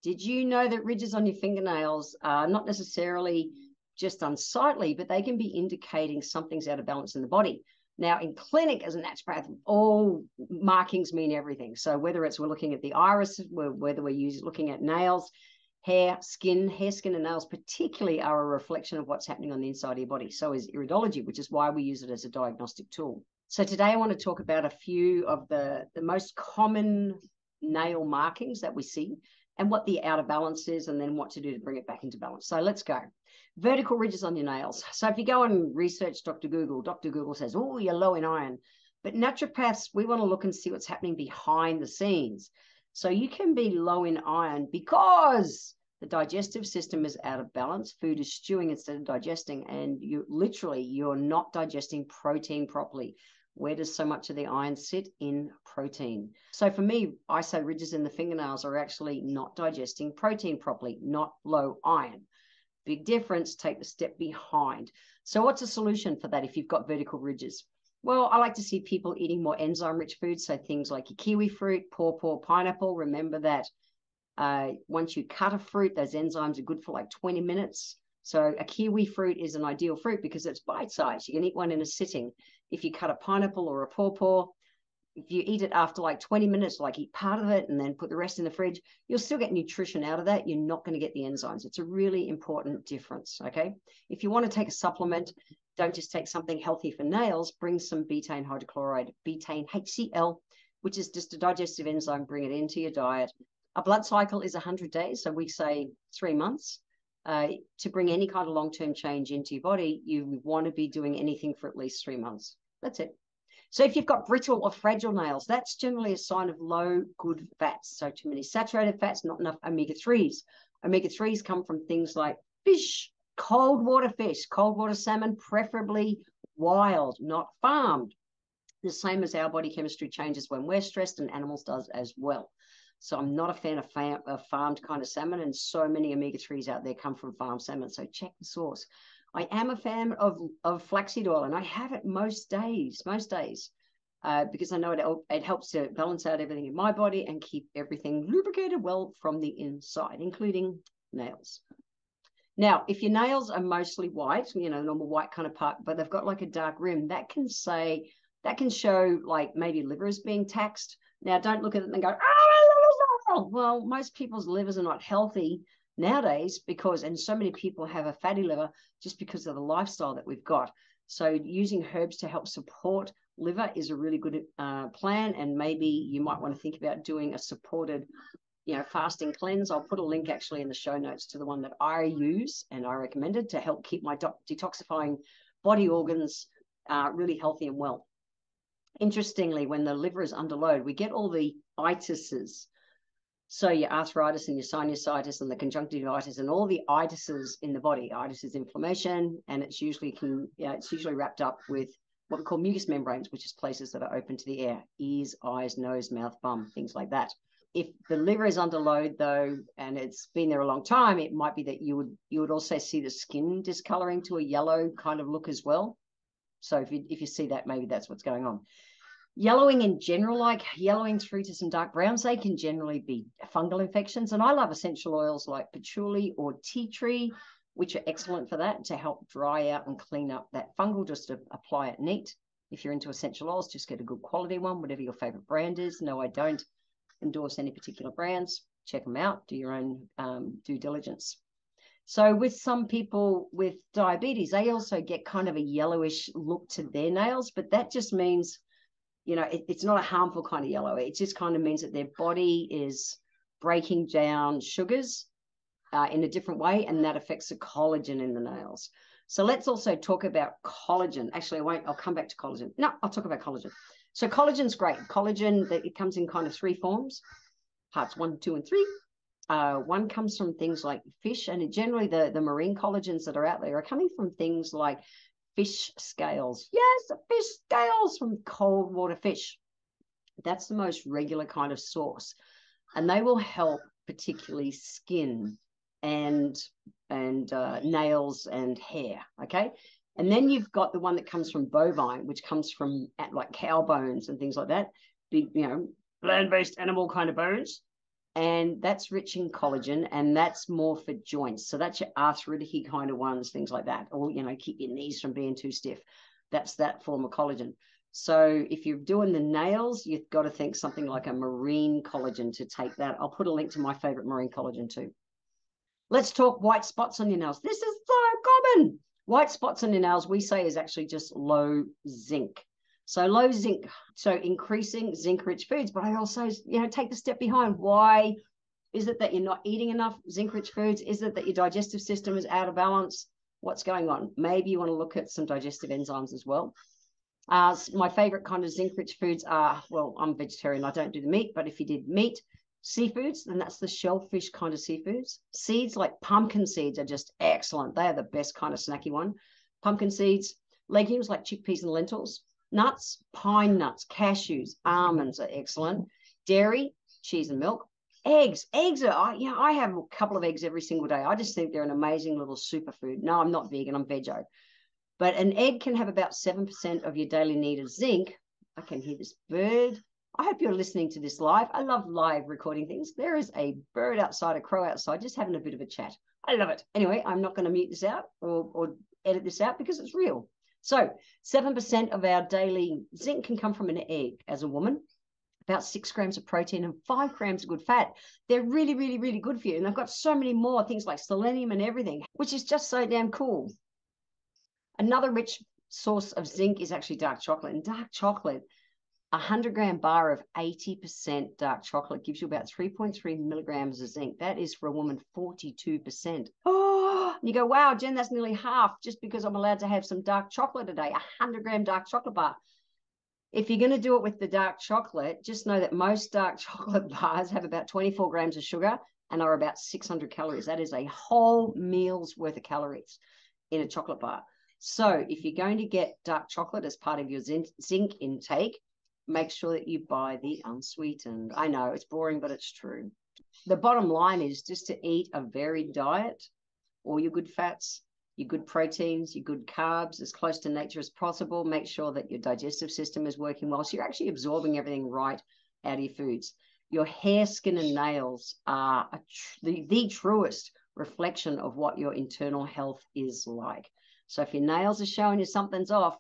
Did you know that ridges on your fingernails are not necessarily just unsightly, but they can be indicating something's out of balance in the body? Now, in clinic as a naturopath, all markings mean everything. So whether it's we're looking at the iris, whether we're looking at nails, hair, skin, and nails particularly are a reflection of what's happening on the inside of your body. So is iridology, which is why we use it as a diagnostic tool. So today I want to talk about a few of the most common nail markings that we see and what the out of balance is, and then what to do to bring it back into balance. So let's go. Vertical ridges on your nails. So if you go and research Dr. Google says, oh, you're low in iron. But naturopaths, we want to look and see what's happening behind the scenes. So you can be low in iron because the digestive system is out of balance. Food is stewing instead of digesting, and you're not digesting protein properly. Where does so much of the iron sit? In protein. So for me, I say ridges in the fingernails are actually not digesting protein properly, not low iron. Big difference, take the step behind. So what's a solution for that if you've got vertical ridges? Well, I like to see people eating more enzyme-rich foods, so things like your kiwi fruit, pawpaw, pineapple. Remember that once you cut a fruit, those enzymes are good for like 20 minutes. So a kiwi fruit is an ideal fruit because it's bite-sized. You can eat one in a sitting. If you cut a pineapple or a pawpaw, if you eat it after like 20 minutes, like eat part of it and then put the rest in the fridge, you'll still get nutrition out of that. You're not going to get the enzymes. It's a really important difference, okay? If you want to take a supplement, don't just take something healthy for nails, bring some betaine hydrochloride, betaine HCl, which is just a digestive enzyme, bring it into your diet. A blood cycle is 100 days, so we say 3 months. To bring any kind of long-term change into your body, you want to be doing anything for at least 3 months. That's it. So if you've got brittle or fragile nails, that's generally a sign of low good fats. So too many saturated fats, not enough omega-3s. Omega-3s come from things like fish, cold water fish, cold water salmon, preferably wild, not farmed. The same as our body chemistry changes when we're stressed, and animals does as well. So I'm not a fan of farmed kind of salmon, and so many omega-3s out there come from farmed salmon. So check the source. I am a fan of flaxseed oil, and I have it most days, because I know it helps to balance out everything in my body and keep everything lubricated well from the inside, including nails. Now, if your nails are mostly white, normal white kind of part, but they've got like a dark rim, that can show like maybe liver is being taxed. Now, don't look at it and go, oh, well, most people's livers are not healthy nowadays and so many people have a fatty liver just because of the lifestyle that we've got. So using herbs to help support liver is a really good plan, and maybe you might want to think about doing a supported fasting cleanse. I'll put a link actually in the show notes to the one that I use and I recommended to help keep my detoxifying body organs really healthy and well. Interestingly, when the liver is under load, we get all the itises. So your arthritis and your sinusitis and the conjunctivitis and all the itises in the body. Itis is inflammation, and it's usually wrapped up with what we call mucous membranes, which is places that are open to the air: ears, eyes, nose, mouth, bum, things like that. If the liver is under load, though, and it's been there a long time, it might be that you would also see the skin discoloring to a yellow kind of look as well. So if you see that, maybe that's what's going on. Yellowing in general, like yellowing through to some dark browns, they can generally be fungal infections. And I love essential oils like patchouli or tea tree, which are excellent for that, to help dry out and clean up that fungal, just to apply it neat. If you're into essential oils, just get a good quality one, whatever your favorite brand is. No, I don't endorse any particular brands. Check them out, do your own due diligence. So with some people with diabetes, they also get kind of a yellowish look to their nails, but that just means it's not a harmful kind of yellow. It just kind of means that their body is breaking down sugars in a different way, and that affects the collagen in the nails. So let's also talk about collagen. Actually, I'll come back to collagen. No, I'll talk about collagen. So collagen's great. Collagen, it comes in kind of 3 forms, parts 1, 2, and 3. One comes from things like fish, and generally the marine collagens that are out there are coming from things like fish scales. Yes, fish scales from cold water fish. That's the most regular kind of source, and they will help particularly skin and nails and hair. Okay, and then you've got the one that comes from bovine, which comes from like cow bones and things like that. Big, land-based animal kind of bones. and that's rich in collagen, and that's more for joints. So that's your arthritic kind of ones, things like that, or, you know, keep your knees from being too stiff. That's that form of collagen. So if you're doing the nails, you've got to think something like a marine collagen to take that. I'll put a link to my favorite marine collagen too. Let's talk white spots on your nails. This is so common. White spots on your nails, we say, is actually just low zinc. So low zinc, so increasing zinc-rich foods. But I also, you know, take the step behind. Why is it that you're not eating enough zinc-rich foods? Is it that your digestive system is out of balance? What's going on? Maybe you want to look at some digestive enzymes as well. My favorite kind of zinc-rich foods are, well, I'm vegetarian, I don't do the meat, but if you did meat, seafoods, then that's the shellfish kind of seafoods. Seeds like pumpkin seeds are just excellent. They are the best kind of snacky one. Pumpkin seeds, legumes like chickpeas and lentils, nuts, pine nuts, cashews, almonds are excellent. Dairy, cheese and milk. Eggs are, you know, I have a couple of eggs every single day. I just think they're an amazing little superfood. No, I'm not vegan, I'm veggie. But an egg can have about 7% of your daily need of zinc. I can hear this bird. I hope you're listening to this live. I love live recording things. There is a bird outside, a crow outside, just having a bit of a chat. I love it. Anyway, I'm not going to mute this out or edit this out because it's real. So 7% of our daily zinc can come from an egg as a woman. About 6 grams of protein and 5 grams of good fat. They're really, really, really good for you. And they've got so many more things like selenium and everything, which is just so damn cool. Another rich source of zinc is actually dark chocolate. And dark chocolate, a 100-gram bar of 80% dark chocolate gives you about 3.3 milligrams of zinc. That is, for a woman, 42%. Oh, and you go, wow, Jen, that's nearly half just because I'm allowed to have some dark chocolate a day, a 100-gram dark chocolate bar. If you're going to do it with the dark chocolate, just know that most dark chocolate bars have about 24 grams of sugar and are about 600 calories. That is a whole meal's worth of calories in a chocolate bar. So if you're going to get dark chocolate as part of your zinc intake, make sure that you buy the unsweetened. I know it's boring, but it's true. The bottom line is just to eat a varied diet, all your good fats, your good proteins, your good carbs, as close to nature as possible. Make sure that your digestive system is working well, so you're actually absorbing everything right out of your foods. Your hair, skin, and nails are the truest reflection of what your internal health is like. So if your nails are showing you something's off,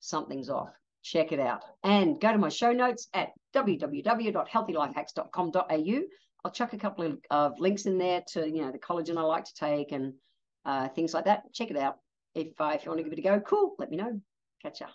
something's off. Check it out. And go to my show notes at www.healthylifehacks.com.au. I'll chuck a couple of links in there to, you know, the collagen I like to take and things like that. Check it out. If you want to give it a go, cool, let me know. Catch ya.